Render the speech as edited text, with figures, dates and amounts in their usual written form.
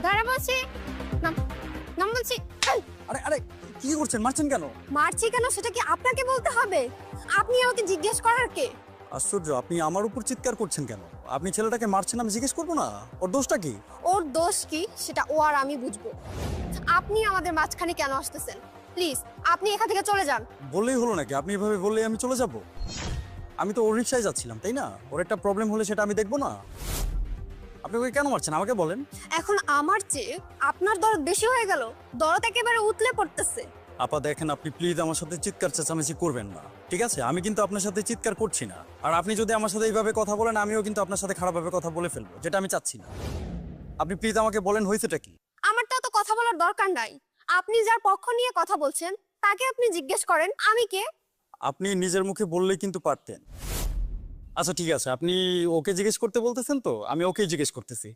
দাঁড়া বলছি। নাম নাম বলছি। এই, আরে আরে কি করছেন, মারছেন কেন? মারছি কেন সেটা কি আপনাকে বলতে হবে? আপনি আমাকে জিজ্ঞেস করার কে? আশ্চর্য, আপনি আমার উপর চিৎকার করছেন কেন? আপনি ছেলেটাকে মারছেন, আমি জিজ্ঞেস করবো না? ওর দোষটা কি? ওর দোষ কি সেটা ও আর আমি বুঝবো। আপনি আমাদের মাঝখানে কেন আসতেছেন? প্লিজ আপনি এখান থেকে চলে যান। বললেই হলো নাকি? আপনি এভাবে বললেই আমি চলে যাব? আমি তো ওর রিক্সায় যাচ্ছিলাম, তাই না? ওর একটা প্রবলেম হলে সেটা আমি দেখবো না? আপনি ওকে কেন মারছেন আমাকে বলেন। এখন আমার চেয়ে আপনার দরদ বেশি হয়ে গেল। দরদ একেবারে উতলে পড়তেছে। আপা দেখেন, আপনি প্লিজ আমার সাথে চিৎকার চেঁচামেচি করবেন না, ঠিক আছে? আমি কিন্তু আপনার সাথে চিৎকার করছি না। আর আপনি যদি আমার সাথে এইভাবে কথা বলেন, আমিও কিন্তু আপনার সাথে খারাপভাবে কথা বলে ফেলবো, যেটা আমি চাচ্ছি না। আপনি প্লিজ আমাকে বলেন হয়েছেটা কি? আমার তো অত কথা বলার দরকার নাই। আপনি যার পক্ষ নিয়ে কথা বলছেন তাকে আপনি জিজ্ঞেস করেন আমি কে। আপনি নিজের মুখে বললেই কিন্তু পারতেন। আচ্ছা ঠিক আছে, আপনি ওকে জিজ্ঞেস করতে বলতেছেন, তো আমি ওকেই জিজ্ঞেস করতেছি।